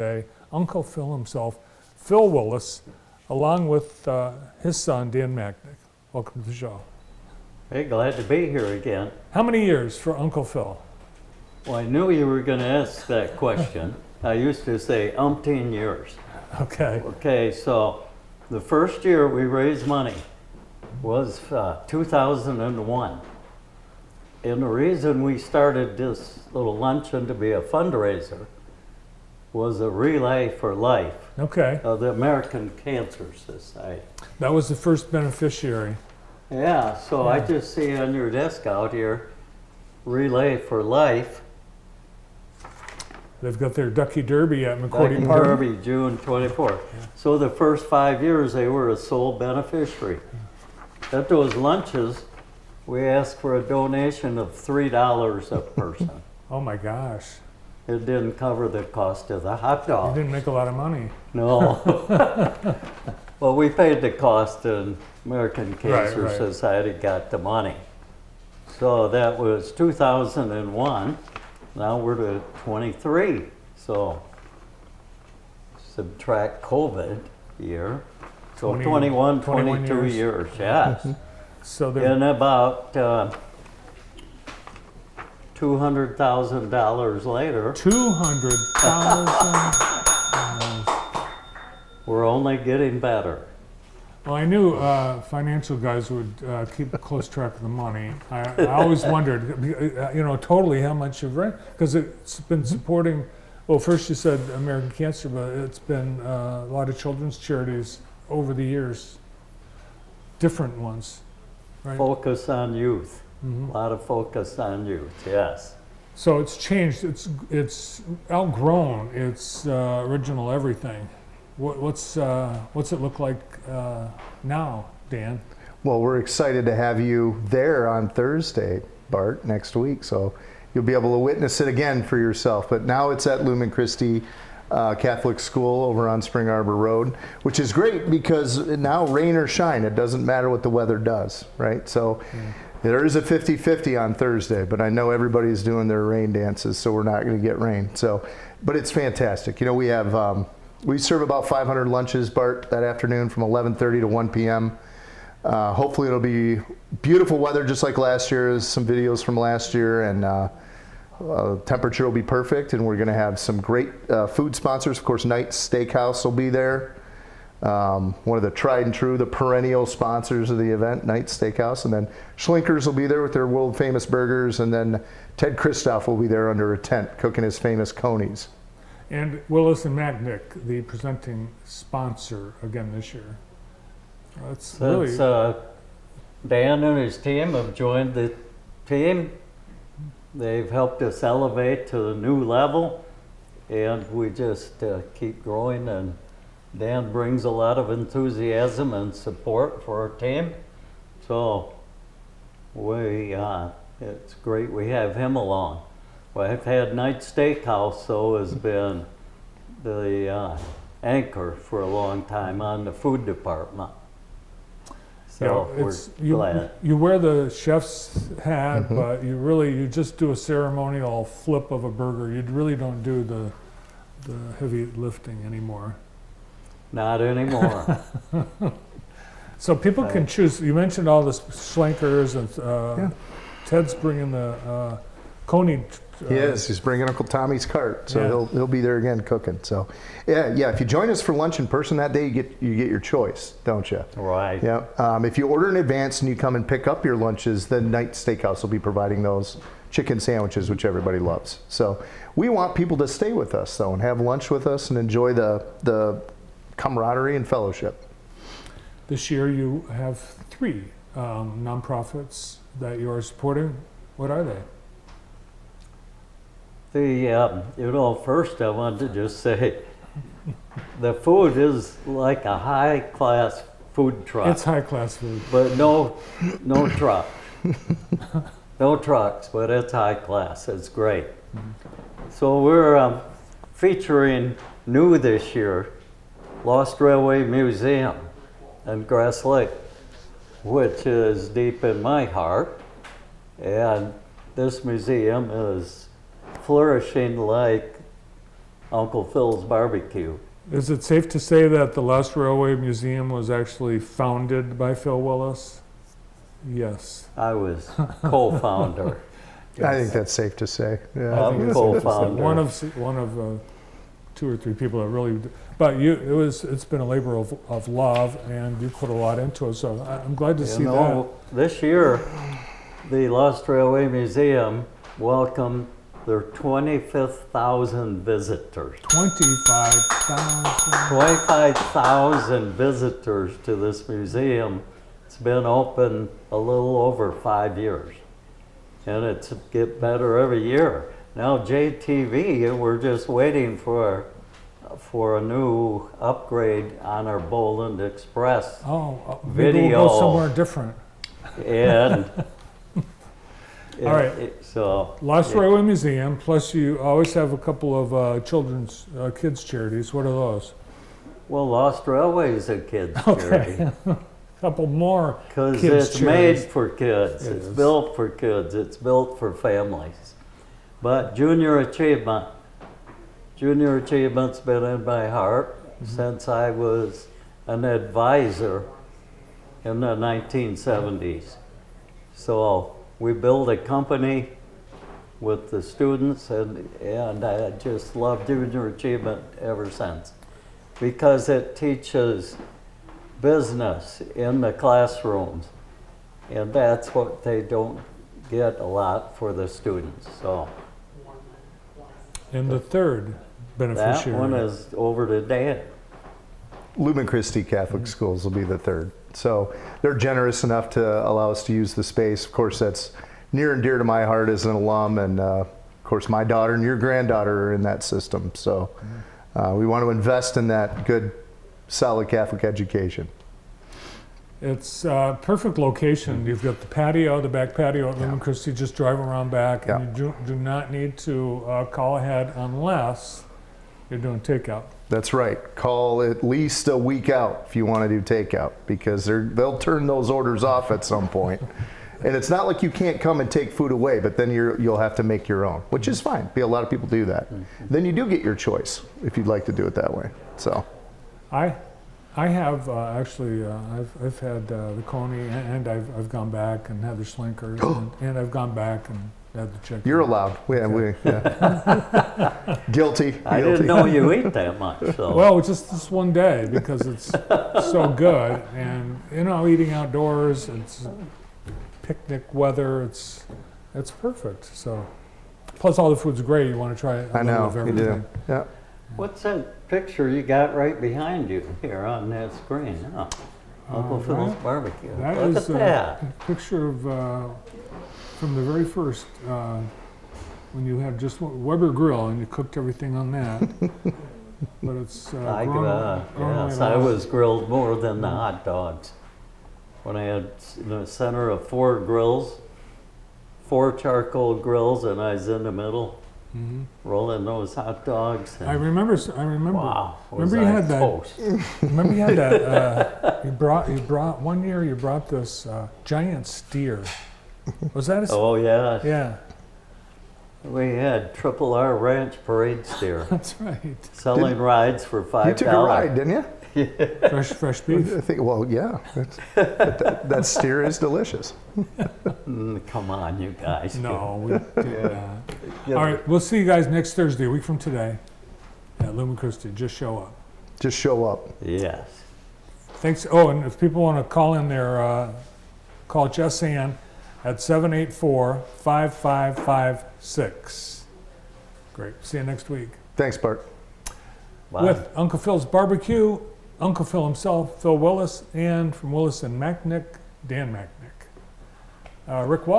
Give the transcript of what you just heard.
today, Uncle Phil himself, Phil Willis, along with his son, Dan Macknick. Welcome to the show. Hey, glad to be here again. How many years for Uncle Phil? Well, I knew you were going to ask that question. I used to say umpteen years. Okay. Okay, so the first year we raised money was 2001. And the reason we started this little luncheon to be a fundraiser was a relay for life Okay. of the American Cancer Society. That was the first beneficiary. Yeah, so I just see on your desk out here, Relay for Life. They've got their Ducky Derby at McCordy Ducky Park. Derby, June 24th. So the first 5 years, they were a sole beneficiary. At those lunches, we asked for a donation of $3 a person. Oh my gosh. It didn't cover the cost of the hot You dog. didn't make a lot of money. No. Well, we paid the cost and American Cancer right. Society got the money. So that was 2001. Now we're to 23. So subtract COVID year. So 21, 22 years, yes. So And about $200,000 later, $200,000. we're only getting better. Well, I knew financial guys would keep close track of the money. I always wondered, totally how much you've raised, because it's been supporting. Well, first you said American Cancer, but it's been a lot of children's charities over the years, different ones, right? Focus on youth. A lot of focus on youth, yes. So it's changed. It's outgrown its original everything. What's it look like now, Dan? Well, we're excited to have you there on Thursday, Bart, next week. So you'll be able to witness it again for yourself. But now it's at Lumen Christi Catholic School over on Spring Arbor Road, which is great because now rain or shine, it doesn't matter what the weather does, right? So there is a 50-50 on Thursday, but I know everybody's doing their rain dances, so we're not going to get rain. So, but it's fantastic. We have we serve about 500 lunches, Bart, that afternoon from 11:30 to 1 p.m. Hopefully it'll be beautiful weather just like last year. There's some videos from last year, and temperature will be perfect, and we're going to have some great food sponsors. Of course, Knight's Steakhouse will be there. One of the tried and true, the perennial sponsors of the event, Knight's Steakhouse. And then Schlinkers will be there with their world famous burgers. And then Ted Christoff will be there under a tent cooking his famous conies. And Willis and Macknick, the presenting sponsor again this year. That's really... Dan and his team have joined the team. They've helped us elevate to a new level, and we just keep growing. And Dan brings a lot of enthusiasm and support for our team. So it's great we have him along. Well, I've had Knight's Steakhouse, has been the anchor for a long time on the food department. So we're glad. You wear the chef's hat, but you just do a ceremonial flip of a burger. You really don't do the heavy lifting anymore. Not anymore. So people can choose. You mentioned all the Schlenkers, and Ted's bringing the Coney. He is. He's bringing Uncle Tommy's cart, so he'll be there again cooking. So, yeah. If you join us for lunch in person that day, you get your choice, don't you? Right. Yeah. If you order in advance and you come and pick up your lunches, then Knight's Steakhouse will be providing those chicken sandwiches, which everybody loves. So we want people to stay with us though and have lunch with us and enjoy the camaraderie and fellowship. This year you have 3 nonprofits that you are supporting. What are they? First I wanted to just say, the food is like a high-class food truck. It's high-class food. But no truck. No trucks, but it's high class. It's great. So we're featuring new this year, Lost Railway Museum in Grass Lake, which is deep in my heart. And this museum is flourishing like Uncle Phil's BBQ. Is it safe to say that the Lost Railway Museum was actually founded by Phil Willis? Yes. I was co-founder. I think that's safe to say. Yeah. I I'm think it's safe to say. co-founder. One of 2 or 3 people that really. But it's been a labor of love, and you put a lot into it. So I'm glad to see that. This year, the Lost Railway Museum welcomed their 25,000 visitors. 25,000. 25,000 visitors to this museum. It's been open a little over 5 years, and it's get better every year. Now JTV, we're just waiting for a new upgrade on our Boland Express, Maybe we'll go somewhere different. and All right. So Lost Railway Museum, plus you always have a couple of children's, kids charities. What are those? well, Lost Railway is a kids charity. Couple more Because kids it's charities. made for kids. It It's is. built for kids. It's built for families. But Junior Achievement's been in my heart since I was an advisor in the 1970s. So we built a company with the students, and I just loved Junior Achievement ever since, because it teaches business in the classrooms, and that's what they don't get a lot for the students. So And the third that beneficiary. one is over to Dan. Lumen Christi Catholic Schools will be the third. So they're generous enough to allow us to use the space. Of course, that's near and dear to my heart as an alum, and of course my daughter and your granddaughter are in that system. So we want to invest in that good, solid Catholic education. It's a perfect location. You've got the patio, the back patio at Lumen Christi. Just drive around back, and you do not need to call ahead unless you're doing takeout. That's right. Call at least a week out if you want to do takeout, because they'll turn those orders off at some point. And it's not like you can't come and take food away, but then you'll have to make your own, which is fine. A lot of people do that. Then you do get your choice if you'd like to do it that way. So I have actually. I've had the Coney, and I've gone back and had the Schlinkers, and I've gone back and had the chicken. you're allowed. Guilty. I didn't know you eat that much. So. Well, just this one day because it's so good, and eating outdoors. It's picnic weather. It's perfect. So, plus all the food's great. You want to try a I little know. of You everything. do. Yeah. What's that picture you got right behind you here on that screen? Oh, Uncle Phil's barbecue. That Look is at that. a picture of from the very first when you had just Weber grill and you cooked everything on that. But it's grown Yes, away I well. was grilled more than the hot dogs. When I had in the center of 4 grills, 4 charcoal grills, and I was in the middle. Mhm. Rolling those hot dogs. I remember. Wow. Remember you had that. Remember you had that. You brought one year. You brought this giant steer. Was that a? Oh, yeah. Yeah, We had Triple R Ranch Parade Steer that's right. selling rides for $5. You took a ride, didn't you? Fresh beef. I think. Well, yeah. That steer is delicious. Come on, you guys. No, we did not. Get- All right, we'll see you guys next Thursday, a week from today, at Lumen Christi. Just show up. Just show up. Yes. Thanks. Oh, and if people want to call in there, call Jess Ann at 784-5556. Great. See you next week. Thanks, Bart. Bye. With Uncle Phil's Barbecue, Uncle Phil himself, Phil Willis, and from Willis and Macknick, Dan Macknick. Rick Wallace.